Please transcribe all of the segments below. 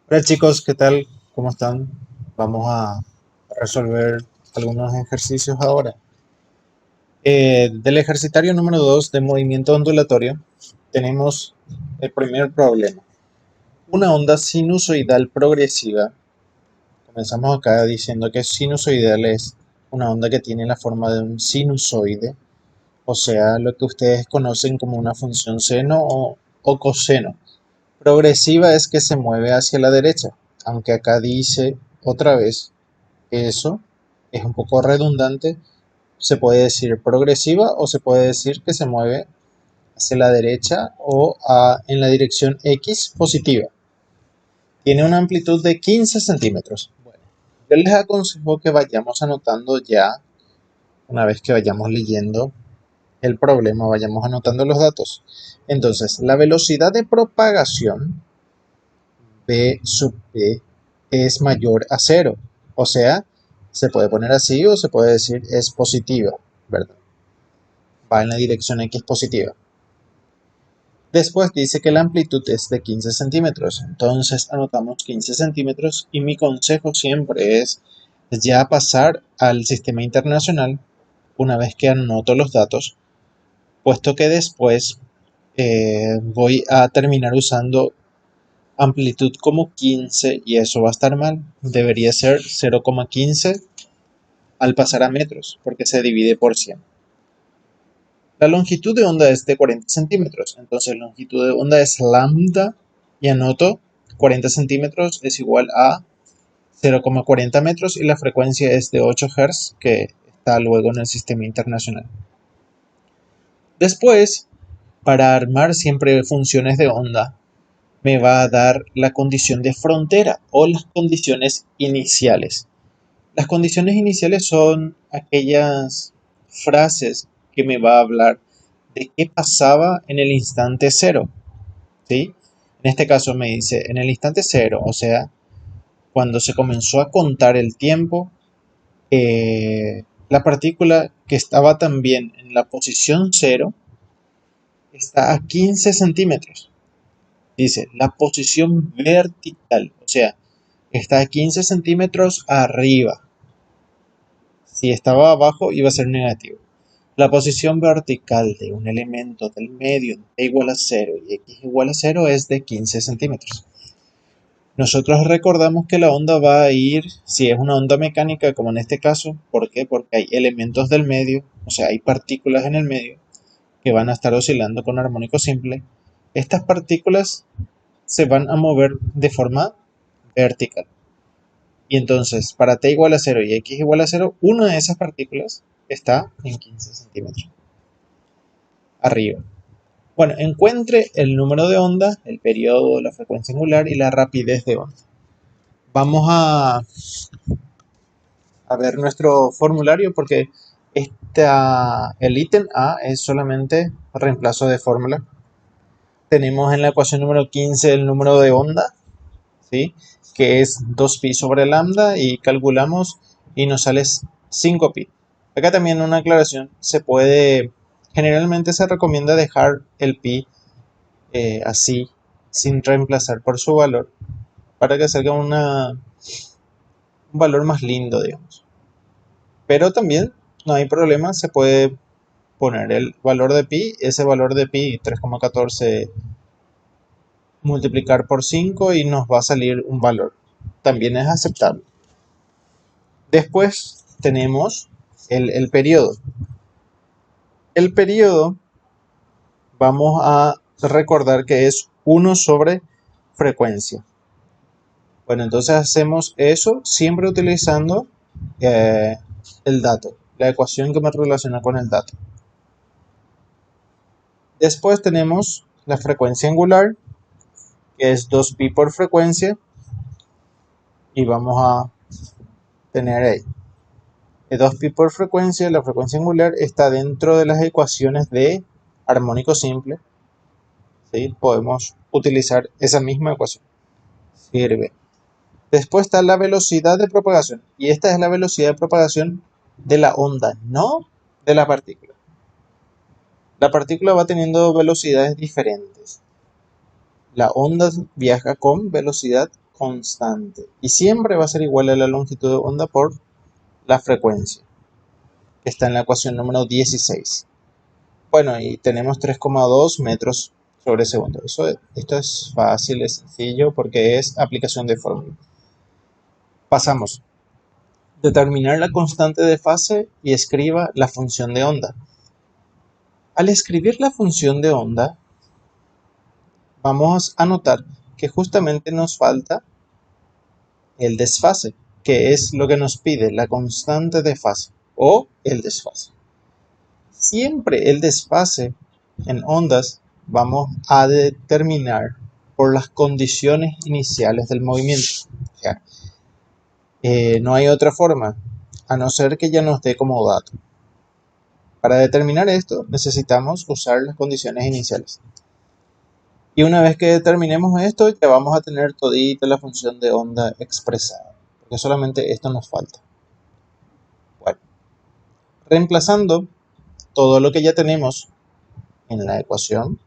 Hola chicos, ¿qué tal? ¿Cómo están? Vamos a resolver algunos ejercicios ahora. Del ejercitario número 2 de movimiento ondulatorio, tenemos el primer problema. Una onda sinusoidal progresiva. Comenzamos acá diciendo que sinusoidal es una onda que tiene la forma de un sinusoide, o sea, lo que ustedes conocen como una función seno o coseno. Progresiva es que se mueve hacia la derecha, aunque acá dice otra vez que eso es un poco redundante. Se puede decir progresiva o se puede decir que se mueve hacia la derecha en la dirección X positiva. Tiene una amplitud de 15 centímetros. Bueno, yo les aconsejo que vayamos anotando ya, una vez que vayamos leyendo el problema, vayamos anotando los datos. Entonces, la velocidad de propagación B sub P es mayor a cero. O sea, se puede poner así o se puede decir es positiva, ¿verdad? Va en la dirección X positiva. Después dice que la amplitud es de 15 centímetros. Entonces anotamos 15 centímetros y mi consejo siempre es ya pasar al sistema internacional una vez que anoto los datos, puesto que después voy a terminar usando amplitud como 15 y eso va a estar mal. Debería ser 0,15 al pasar a metros porque se divide por 100. La longitud de onda es de 40 centímetros, entonces la longitud de onda es lambda y anoto 40 centímetros es igual a 0,40 metros y la frecuencia es de 8 Hz que está luego en el sistema internacional. Después, para armar siempre funciones de onda, me va a dar la condición de frontera o las condiciones iniciales. Las condiciones iniciales son aquellas frases que me va a hablar de qué pasaba en el instante cero, ¿sí? En este caso me dice en el instante cero, o sea, cuando se comenzó a contar el tiempo, la partícula que estaba también en la posición cero está a 15 centímetros. Dice la posición vertical, o sea, está a 15 centímetros arriba. Si estaba abajo iba a ser negativo. La posición vertical de un elemento del medio t igual a 0 y x igual a 0 es de 15 centímetros. Nosotros recordamos que la onda va a ir, si es una onda mecánica como en este caso, ¿por qué? Porque hay elementos del medio, o sea, hay partículas en el medio que van a estar oscilando con armónico simple. Estas partículas se van a mover de forma vertical. Y entonces, para t igual a 0 y x igual a 0, una de esas partículas está en 15 centímetros arriba. Bueno, encuentre el número de onda, el periodo, la frecuencia angular y la rapidez de onda. Vamos a ver nuestro formulario porque el ítem A es solamente reemplazo de fórmula. Tenemos en la ecuación número 15 el número de onda, ¿sí? Que es 2pi sobre lambda y calculamos y nos sale 5pi. Acá también una aclaración, generalmente se recomienda dejar el pi así, sin reemplazar por su valor, para que salga un valor más lindo, digamos. Pero también no hay problema, se puede poner el valor de pi, ese valor de pi 3,14 multiplicar por 5 y nos va a salir un valor. También es aceptable. Después tenemos el periodo. El periodo vamos a recordar que es 1 sobre frecuencia. Bueno, entonces hacemos eso siempre utilizando el dato, la ecuación que me relaciona con el dato. Después tenemos la frecuencia angular, que es 2pi por frecuencia, y vamos a tener ahí 2pi por frecuencia. La frecuencia angular está dentro de las ecuaciones de armónico simple, ¿sí? Podemos utilizar esa misma ecuación, sirve. Después está la velocidad de propagación, y esta es la velocidad de propagación de la onda, no de la partícula. La partícula va teniendo velocidades diferentes. La onda viaja con velocidad constante y siempre va a ser igual a la longitud de onda por la frecuencia, que está en la ecuación número 16. Bueno, y tenemos 3,2 metros sobre segundo. Esto es fácil, es sencillo porque es aplicación de fórmula. Pasamos. Determinar la constante de fase y escriba la función de onda. Al escribir la función de onda, vamos a notar que justamente nos falta el desfase, que es lo que nos pide la constante de fase o el desfase. Siempre el desfase en ondas vamos a determinar por las condiciones iniciales del movimiento. O sea, no hay otra forma, a no ser que ya nos dé como dato. Para determinar esto necesitamos usar las condiciones iniciales. Y una vez que determinemos esto, ya vamos a tener todita la función de onda expresada, porque solamente esto nos falta. Bueno, reemplazando todo lo que ya tenemos en la ecuación,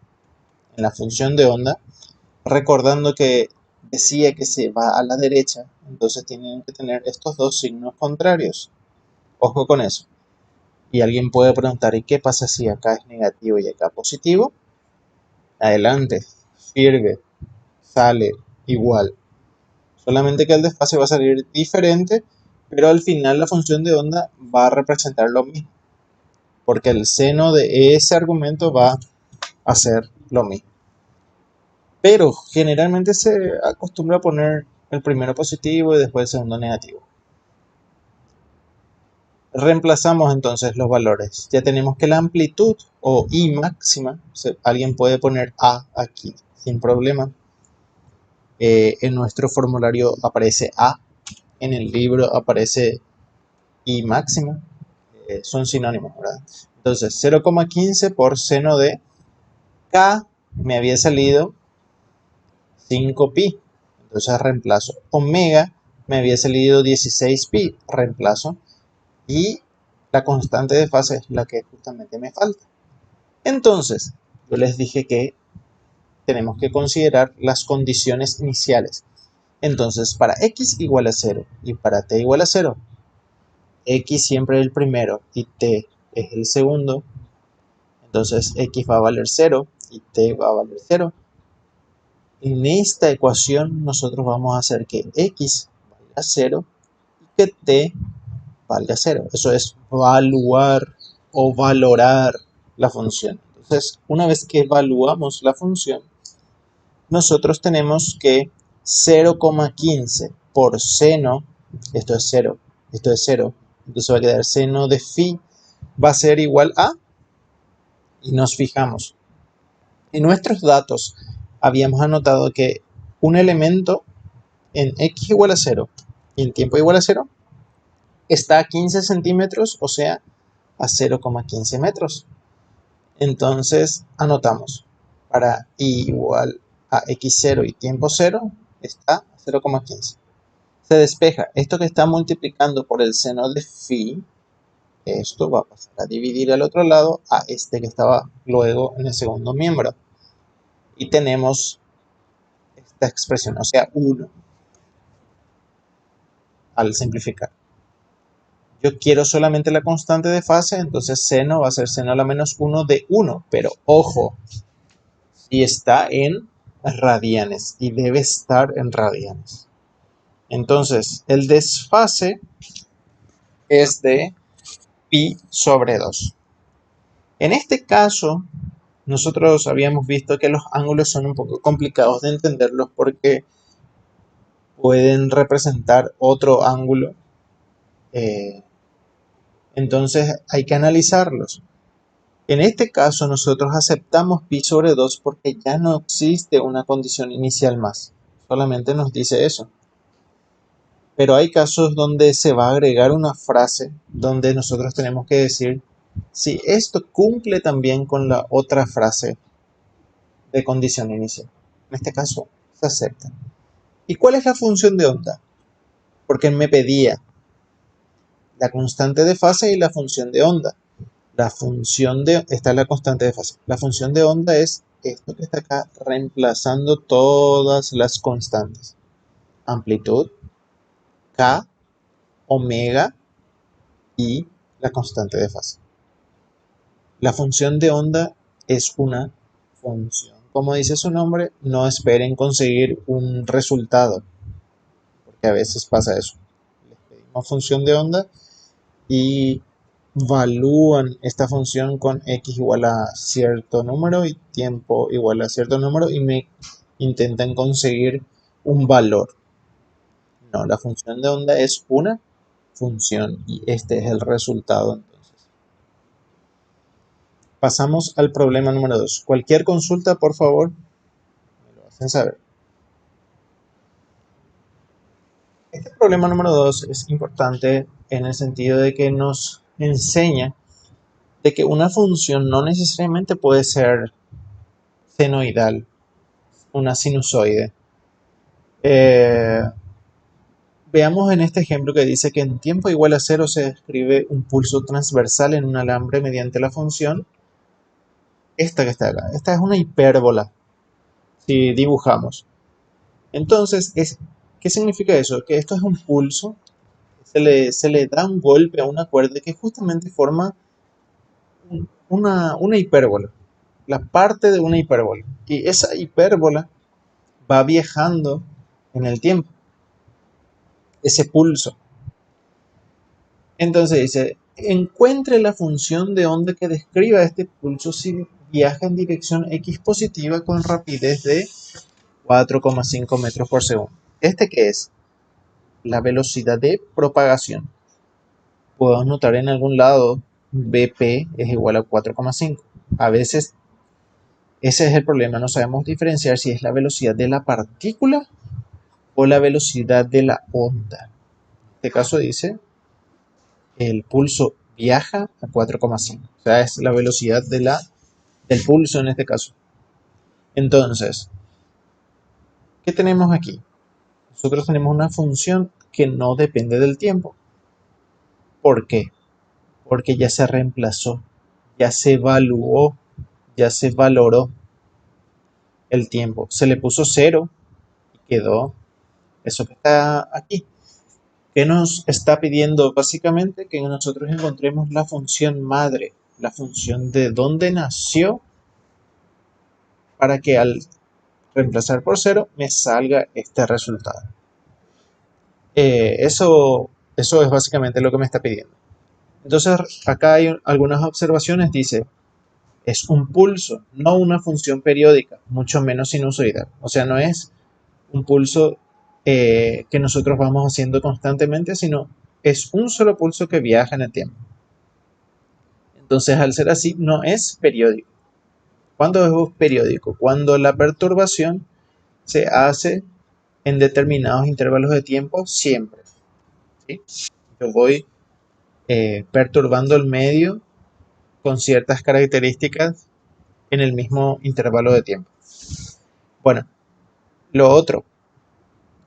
en la función de onda, recordando que decía que se va a la derecha, entonces tienen que tener estos dos signos contrarios. Ojo con eso. Y alguien puede preguntar, ¿y qué pasa si acá es negativo y acá positivo? Adelante, sirve, sale igual. Solamente que el desfase va a salir diferente, pero al final la función de onda va a representar lo mismo. Porque el seno de ese argumento va a ser lo mismo. Pero generalmente se acostumbra a poner el primero positivo y después el segundo negativo. Reemplazamos entonces los valores. Ya tenemos que la amplitud o I máxima, alguien puede poner A aquí sin problema. En nuestro formulario aparece A, en el libro aparece I máxima, son sinónimos, ¿verdad? Entonces 0,15 por seno de K me había salido 5pi, entonces reemplazo. Omega me había salido 16pi, reemplazo. Y la constante de fase es la que justamente me falta. Entonces, yo les dije que tenemos que considerar las condiciones iniciales. Entonces, para x igual a 0 y para t igual a 0, x siempre es el primero y t es el segundo. Entonces, x va a valer 0 y t va a valer 0. En esta ecuación nosotros vamos a hacer que x valga 0 y que t valga 0. Eso es evaluar o valorar la función. Entonces, una vez que evaluamos la función, nosotros tenemos que 0,15 por seno, esto es 0, esto es 0, entonces va a quedar seno de phi, va a ser igual a, y nos fijamos. En nuestros datos habíamos anotado que un elemento en x igual a 0 y en tiempo igual a 0 está a 15 centímetros, o sea, a 0,15 metros. Entonces anotamos, para i igual a x0 y tiempo 0 está a 0,15. Se despeja, esto que está multiplicando por el seno de phi, esto va a pasar a dividir al otro lado a este que estaba luego en el segundo miembro. Y tenemos esta expresión, o sea, 1, al simplificar. Yo quiero solamente la constante de fase, entonces seno va a ser seno a la menos 1 de 1, pero ojo, y está en radianes y debe estar en radianes. Entonces, el desfase es de pi sobre 2. En este caso, nosotros habíamos visto que los ángulos son un poco complicados de entenderlos porque pueden representar otro ángulo. Entonces, hay que analizarlos. En este caso, nosotros aceptamos pi sobre 2 porque ya no existe una condición inicial más. Solamente nos dice eso. Pero hay casos donde se va a agregar una frase donde nosotros tenemos que decir si esto cumple también con la otra frase de condición inicial. En este caso, se acepta. ¿Y cuál es la función de onda? Porque me pedía la constante de fase y la función de onda. Esta es la constante de fase. La función de onda es esto que está acá, reemplazando todas las constantes. amplitud, K, omega y la constante de fase. La función de onda es una función. Como dice su nombre, no esperen conseguir un resultado, porque a veces pasa eso. Les pedimos función de onda y evalúan esta función con x igual a cierto número y tiempo igual a cierto número y me intentan conseguir un valor. No, la función de onda es una función y este es el resultado. Entonces, pasamos al problema número 2. Cualquier consulta, por favor, me lo hacen saber. Este problema número 2 es importante en el sentido de que nos enseña de que una función no necesariamente puede ser senoidal, una sinusoide. Veamos en este ejemplo que dice que en tiempo igual a 0 se describe un pulso transversal en un alambre mediante la función esta que está acá. Esta es una hipérbola, si dibujamos. Entonces, ¿qué significa eso? Que esto es un pulso, se le da un golpe a una cuerda que justamente forma una hipérbola, la parte de una hipérbola. Y esa hipérbola va viajando en el tiempo, ese pulso. Entonces dice, encuentre la función de onda que describa este pulso si viaja en dirección x positiva con rapidez de 4,5 metros por segundo. ¿Este qué es? La velocidad de propagación. Podemos notar en algún lado Bp es igual a 4,5. A veces ese es el problema, no sabemos diferenciar si es la velocidad de la partícula o la velocidad de la onda. En este caso dice el pulso viaja a 4,5. O sea, es la velocidad del pulso en este caso. Entonces, ¿qué tenemos aquí? Nosotros tenemos una función que no depende del tiempo. ¿Por qué? Porque ya se reemplazó, ya se evaluó, ya se valoró el tiempo. Se le puso 0 y quedó eso que está aquí. ¿Qué nos está pidiendo? Básicamente que nosotros encontremos la función madre, la función de dónde nació, para que al reemplazar por 0 me salga este resultado. Eso es básicamente lo que me está pidiendo. Entonces acá hay algunas observaciones. Dice, es un pulso, no una función periódica, mucho menos sinusoidal. O sea, no es un pulso que nosotros vamos haciendo constantemente, sino es un solo pulso que viaja en el tiempo. Entonces, al ser así, no es periódico. ¿Cuándo es periódico? Cuando la perturbación se hace en determinados intervalos de tiempo siempre. ¿Sí? Yo voy perturbando el medio con ciertas características en el mismo intervalo de tiempo. Bueno, lo otro,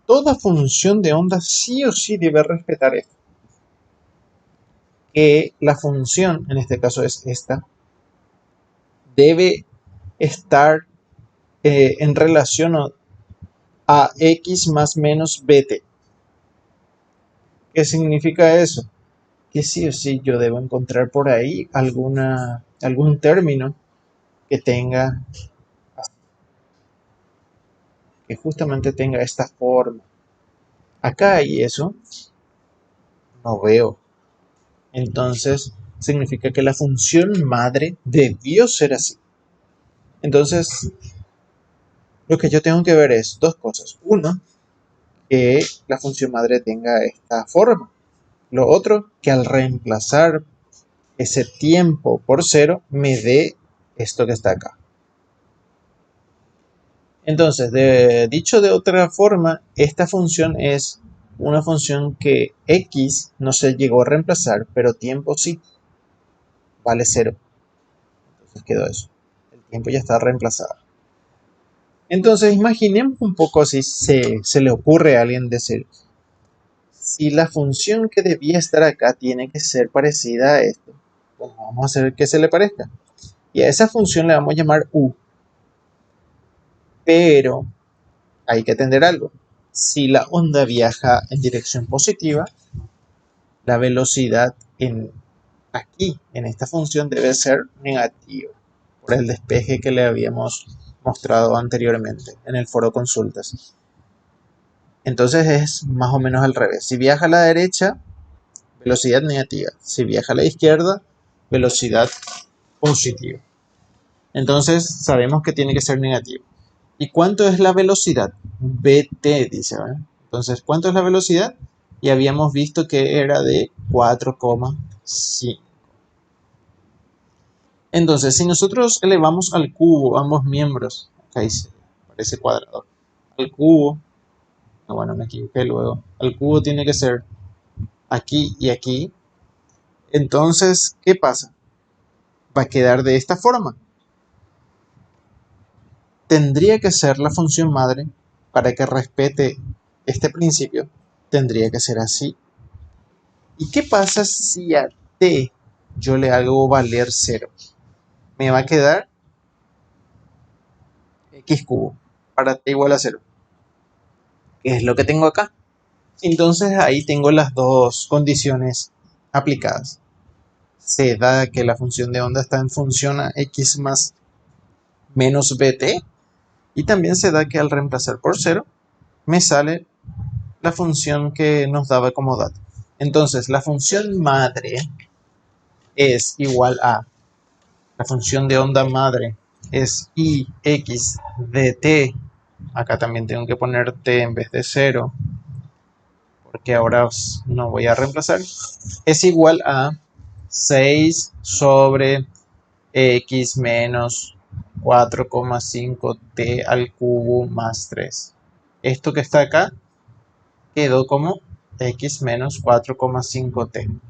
toda función de onda sí o sí debe respetar esto. Que la función, en este caso es esta, debe estar en relación a x más menos bt. ¿Qué significa eso? Que sí o sí yo debo encontrar por ahí algún término que tenga, que justamente tenga esta forma. Acá hay eso, no veo. Entonces significa que la función madre debió ser así. Entonces lo que yo tengo que ver es dos cosas. Uno, que la función madre tenga esta forma. Lo otro, que al reemplazar ese tiempo por 0 me dé esto que está acá. Entonces, dicho de otra forma, esta función es una función que x no se llegó a reemplazar, pero tiempo sí, vale 0. Entonces quedó eso. El tiempo ya está reemplazado. Entonces, imaginemos un poco si se le ocurre a alguien decir, si la función que debía estar acá tiene que ser parecida a esto, pues vamos a hacer que se le parezca. Y a esa función le vamos a llamar u. Pero hay que entender algo. Si la onda viaja en dirección positiva, la velocidad aquí, en esta función, debe ser negativa, por el despeje que le habíamos mostrado anteriormente en el foro consultas. Entonces es más o menos al revés. Si viaja a la derecha, velocidad negativa. Si viaja a la izquierda, velocidad positiva. Entonces sabemos que tiene que ser negativo. ¿Y cuánto es la velocidad? Vt, dice, ¿verdad? Entonces, ¿cuánto es la velocidad? Y habíamos visto que era de 4,5. Entonces, si nosotros elevamos al cubo ambos miembros, acá dice, parece cuadrado, al cubo, bueno, me equivoqué luego, al cubo tiene que ser aquí y aquí. Entonces, ¿qué pasa? Va a quedar de esta forma. Tendría que ser la función madre, para que respete este principio, tendría que ser así. ¿Y qué pasa si a t yo le hago valer 0? Me va a quedar x cubo para t igual a 0, que es lo que tengo acá. Entonces ahí tengo las dos condiciones aplicadas. Se da que la función de onda está en función a x más menos bt, y también se da que al reemplazar por 0 me sale la función que nos daba como dato. Entonces la función madre es igual a, la función de onda madre es ix de t, acá también tengo que poner t en vez de 0, porque ahora no voy a reemplazar, es igual a 6 sobre x menos 4,5t al cubo más 3. Esto que está acá quedó como x menos 4,5t.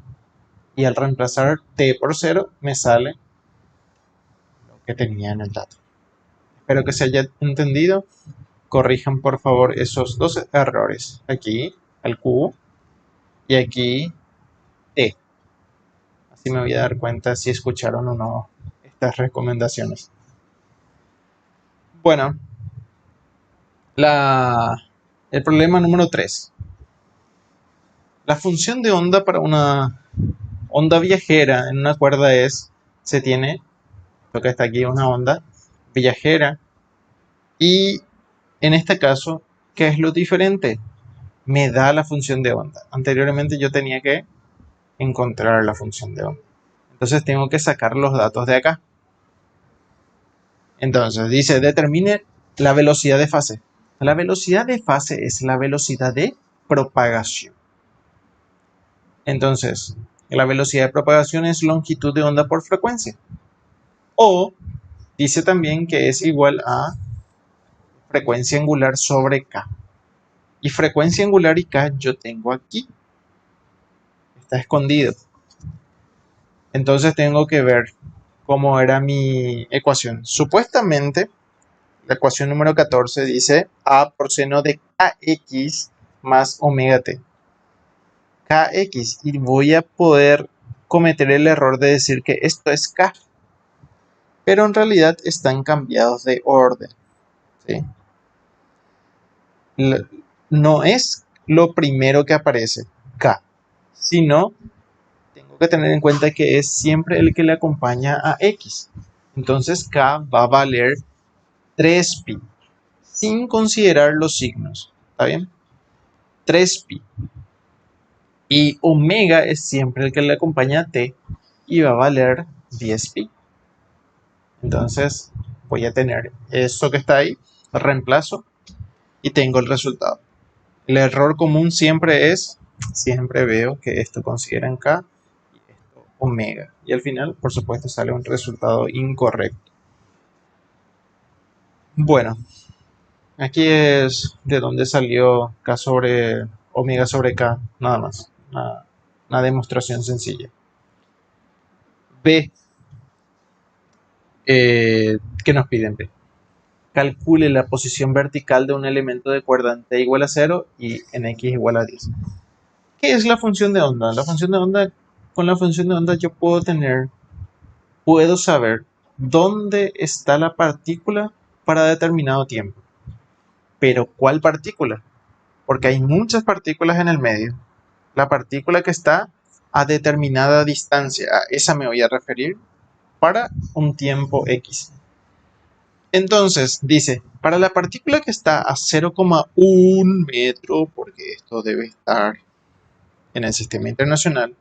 Y al reemplazar t por 0 me sale lo que tenía en el dato. Espero que se haya entendido. Corrijan por favor esos dos errores. Aquí al cubo y aquí t. Así me voy a dar cuenta si escucharon o no estas recomendaciones. Bueno, el problema número 3. La función de onda para una onda viajera en una cuerda se tiene, lo que está aquí, una onda viajera. Y en este caso, ¿qué es lo diferente? Me da la función de onda. Anteriormente yo tenía que encontrar la función de onda. Entonces tengo que sacar los datos de acá. Entonces dice, determine la velocidad de fase. La velocidad de fase es la velocidad de propagación. Entonces, la velocidad de propagación es longitud de onda por frecuencia. O dice también que es igual a frecuencia angular sobre K. Y frecuencia angular y K yo tengo aquí. Está escondido. Entonces tengo que ver cómo era mi ecuación. Supuestamente, la ecuación número 14 dice A por seno de Kx más omega t. Kx, y voy a poder cometer el error de decir que esto es K. Pero en realidad están cambiados de orden, ¿sí? No es lo primero que aparece, K, sino tengo que tener en cuenta que es siempre el que le acompaña a X. Entonces K va a valer 3pi, sin considerar los signos, ¿está bien? 3pi. Y omega es siempre el que le acompaña a T y va a valer 10pi. Entonces voy a tener eso que está ahí, reemplazo y tengo el resultado. El error común siempre veo que esto consideran K y esto omega. Y al final, por supuesto, sale un resultado incorrecto. Bueno, aquí es de donde salió K sobre omega sobre K, nada más. Una demostración sencilla. B. ¿Qué nos piden B? Calcule la posición vertical de un elemento de cuerda en t igual a 0 y en x igual a 10. ¿Qué es la función de onda? Con la función de onda yo puedo saber dónde está la partícula para determinado tiempo. Pero ¿cuál partícula? porque hay muchas partículas en el medio. La partícula que está a determinada distancia, a esa me voy a referir para un tiempo X. Entonces, dice, para la partícula que está a 0,1 metro, porque esto debe estar en el sistema internacional,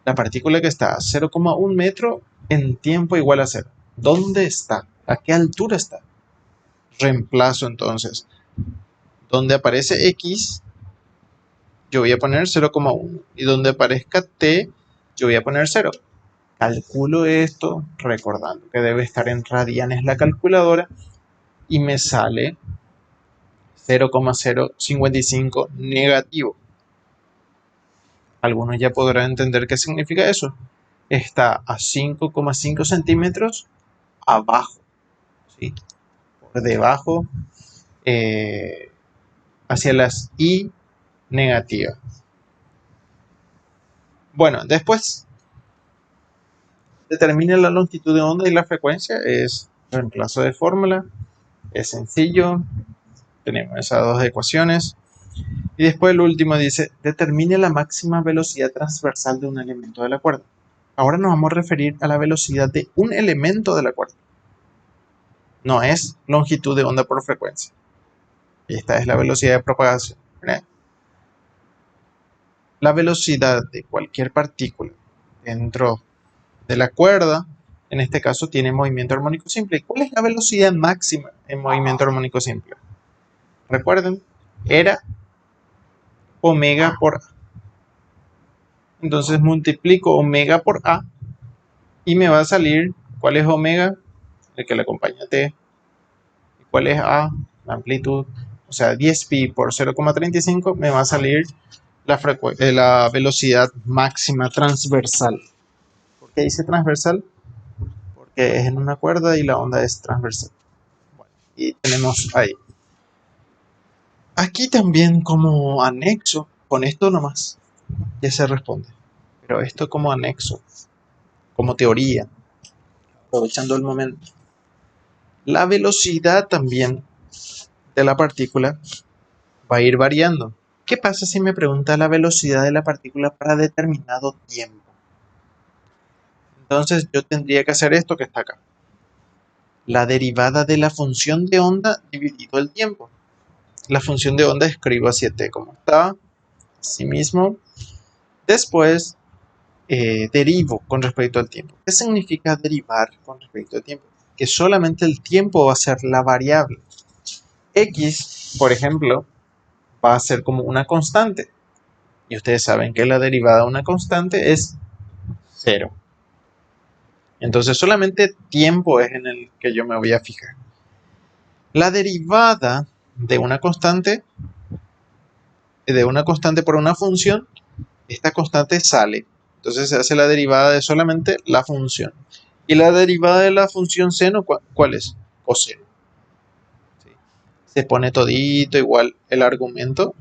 la partícula que está a 0,1 metro en tiempo igual a 0. ¿Dónde está? ¿A qué altura está? Reemplazo entonces. Donde aparece X, yo voy a poner 0,1. Y donde aparezca T, yo voy a poner 0. Calculo esto, recordando que debe estar en radianes la calculadora, y me sale 0,055 negativo. Algunos ya podrán entender qué significa eso. Está a 5,5 centímetros abajo, ¿sí? Por debajo, hacia las I negativas. Bueno, después determina la longitud de onda y la frecuencia. Es reemplazo de fórmula. Es sencillo. Tenemos esas dos ecuaciones. Y después el último dice, determine la máxima velocidad transversal de un elemento de la cuerda. Ahora nos vamos a referir a la velocidad de un elemento de la cuerda. No es longitud de onda por frecuencia. Esta es la velocidad de propagación. ¿Verdad? La velocidad de cualquier partícula dentro de la cuerda, en este caso, tiene movimiento armónico simple. ¿Cuál es la velocidad máxima en movimiento armónico simple? Recuerden, era omega por A. Entonces multiplico omega por A y me va a salir, ¿cuál es omega? El que le acompaña a T. ¿Y cuál es A? La amplitud. O sea, 10 pi por 0,35 me va a salir la velocidad máxima transversal. ¿Por qué dice transversal? Porque es en una cuerda y la onda es transversal. Bueno, y tenemos ahí. Aquí también como anexo, con esto nomás, ya se responde. Pero esto como anexo, como teoría, aprovechando el momento. La velocidad también de la partícula va a ir variando. ¿Qué pasa si me pregunta la velocidad de la partícula para determinado tiempo? Entonces yo tendría que hacer esto que está acá. La derivada de la función de onda dividido el tiempo. La función de onda escribo hacia t como está. Asimismo, después derivo con respecto al tiempo. ¿Qué significa derivar con respecto al tiempo? Que solamente el tiempo va a ser la variable. X, por ejemplo, va a ser como una constante. Y ustedes saben que la derivada de una constante es 0. Entonces solamente tiempo es en el que yo me voy a fijar. La derivada de una constante por una función, esta constante sale. Entonces se hace la derivada de solamente la función. Y la derivada de la función seno, ¿cuál es? Coseno. ¿Sí? Se pone todito igual el argumento.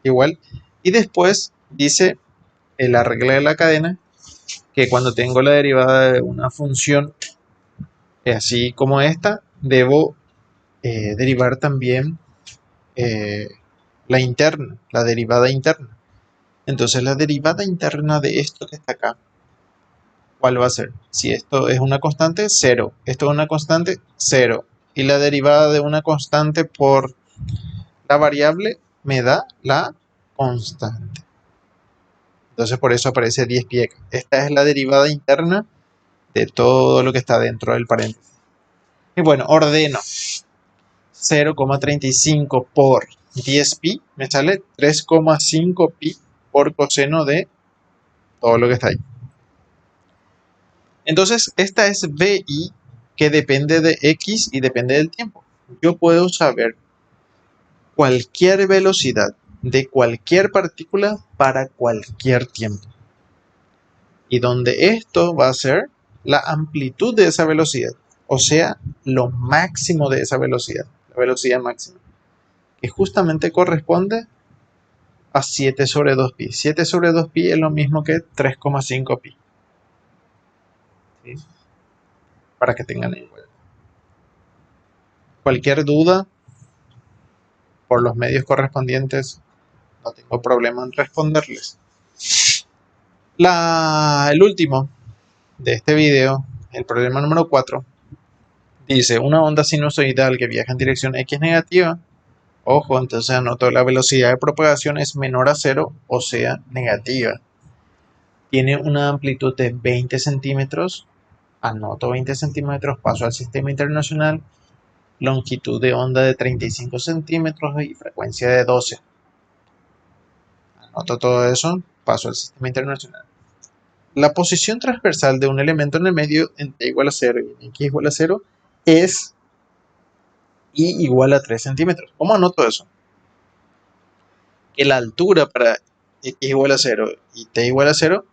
Igual. Y después dice la regla de la cadena que cuando tengo la derivada de una función así como esta, debo derivar también la interna, la derivada interna. Entonces la derivada interna de esto que está acá, ¿cuál va a ser? Si esto es una constante, 0. Esto es una constante, 0. Y la derivada de una constante por la variable me da la constante. Entonces por eso aparece 10 pi acá. Esta es la derivada interna de todo lo que está dentro del paréntesis. Y bueno, ordeno 0,35 por 10 pi, me sale 3,5 pi por coseno de todo lo que está ahí. Entonces, esta es BI que depende de X y depende del tiempo. Yo puedo saber cualquier velocidad de cualquier partícula para cualquier tiempo. Y donde esto va a ser la amplitud de esa velocidad, o sea, lo máximo de esa velocidad, la velocidad máxima, que justamente corresponde a 7 sobre 2 pi. 7 sobre 2 pi es lo mismo que 3,5 pi. ¿Sí? Para que tengan en cuenta. Cualquier duda, por los medios correspondientes, no tengo problema en responderles. El último de este video, el problema número 4, dice una onda sinusoidal que viaja en dirección X negativa. Ojo, entonces anoto la velocidad de propagación es menor a 0, o sea, negativa. Tiene una amplitud de 20 centímetros. Anoto 20 centímetros, paso al sistema internacional. Longitud de onda de 35 centímetros y frecuencia de 12. Anoto todo eso, paso al sistema internacional. La posición transversal de un elemento en el medio en t igual a 0 y en x igual a 0 es y igual a 3 centímetros. ¿Cómo anoto eso? Que la altura para x igual a 0 y t igual a 0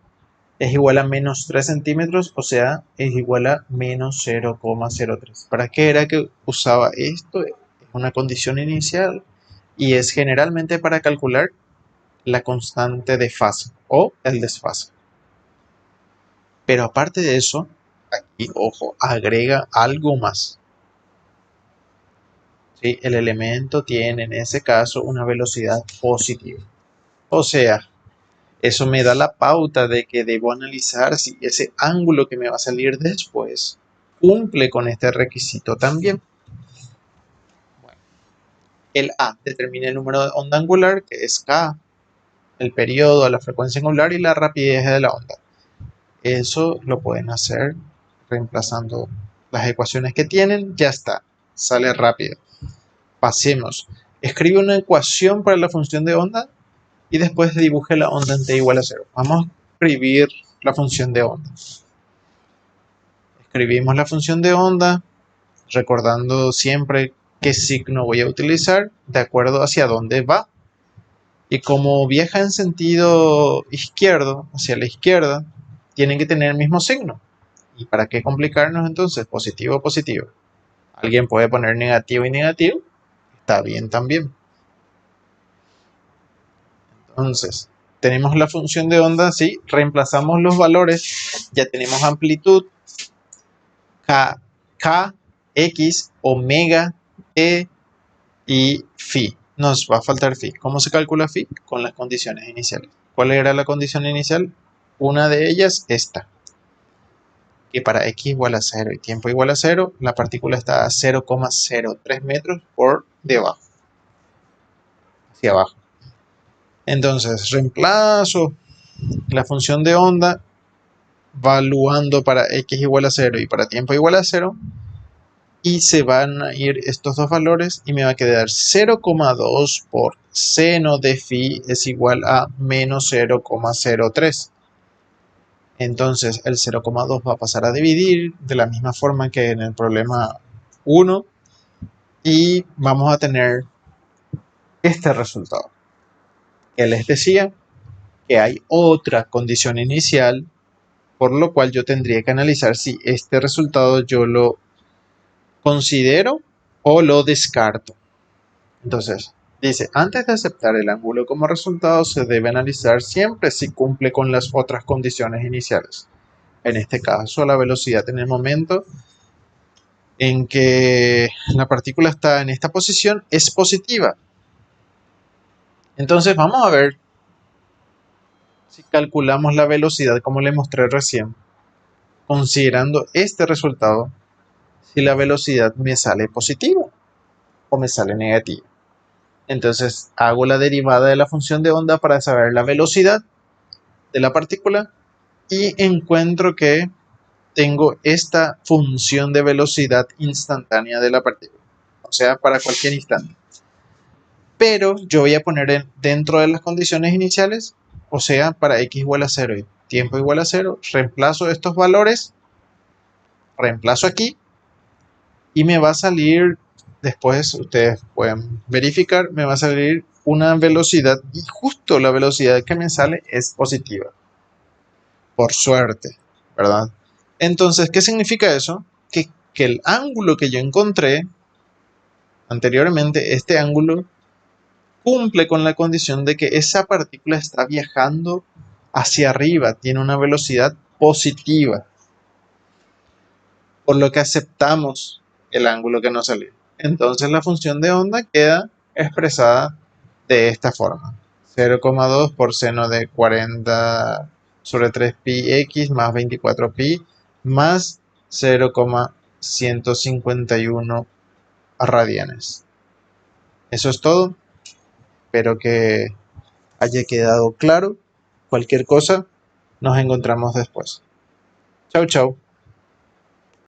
es igual a menos 3 centímetros, o sea, es igual a menos 0,03. ¿Para qué era que usaba esto? Es una condición inicial y es generalmente para calcular la constante de fase o el desfase. Pero aparte de eso, aquí, ojo, agrega algo más. ¿Sí? El elemento tiene en ese caso una velocidad positiva. O sea, eso me da la pauta de que debo analizar si ese ángulo que me va a salir después cumple con este requisito también. Bueno, el A determina el número de onda angular, que es K, el periodo, la frecuencia angular y la rapidez de la onda. Eso lo pueden hacer reemplazando las ecuaciones que tienen, ya está, sale rápido. Pasemos. Escribe una ecuación para la función de onda y después dibuje la onda en t igual a 0. Vamos a escribir la función de onda. Escribimos la función de onda, recordando siempre qué signo voy a utilizar de acuerdo hacia dónde va. Y como viaja en sentido izquierdo, hacia la izquierda, tienen que tener el mismo signo. ¿Y para qué complicarnos entonces? Positivo, positivo. Alguien puede poner negativo y negativo. Está bien también. Entonces, tenemos la función de onda, sí, reemplazamos los valores, ya tenemos amplitud, K, X, omega, T y phi. Nos va a faltar phi. ¿Cómo se calcula phi? Con las condiciones iniciales. ¿Cuál era la condición inicial? Una de ellas, esta. Que para x igual a 0 y tiempo igual a 0, la partícula está a 0,03 metros por debajo. Hacia abajo. Entonces, reemplazo la función de onda valuando para x igual a 0 y para tiempo igual a 0 y se van a ir estos dos valores y me va a quedar 0,2 por seno de phi es igual a menos 0,03. Entonces el 0,2 va a pasar a dividir de la misma forma que en el problema 1 y vamos a tener este resultado. Que les decía que hay otra condición inicial, por lo cual yo tendría que analizar si este resultado yo lo considero o lo descarto. Entonces, dice, antes de aceptar el ángulo como resultado, se debe analizar siempre si cumple con las otras condiciones iniciales. En este caso, la velocidad en el momento en que la partícula está en esta posición es positiva. Entonces, vamos a ver si calculamos la velocidad como le mostré recién, considerando este resultado, si la velocidad me sale positiva o me sale negativa. Entonces hago la derivada de la función de onda para saber la velocidad de la partícula y encuentro que tengo esta función de velocidad instantánea de la partícula, o sea, para cualquier instante. Pero yo voy a poner dentro de las condiciones iniciales, o sea, para x igual a 0 y tiempo igual a 0, reemplazo estos valores, reemplazo aquí y me va a salir, después ustedes pueden verificar, me va a salir una velocidad y justo la velocidad que me sale es positiva. Por suerte, ¿verdad? Entonces, ¿qué significa eso? Que el ángulo que yo encontré anteriormente, este ángulo, cumple con la condición de que esa partícula está viajando hacia arriba, tiene una velocidad positiva. Por lo que aceptamos el ángulo que nos salió. Entonces la función de onda queda expresada de esta forma. 0,2 por seno de 40 sobre 3πx más 24π más 0,151 radianes. Eso es todo. Espero que haya quedado claro. Cualquier cosa, nos encontramos después. Chau, chau.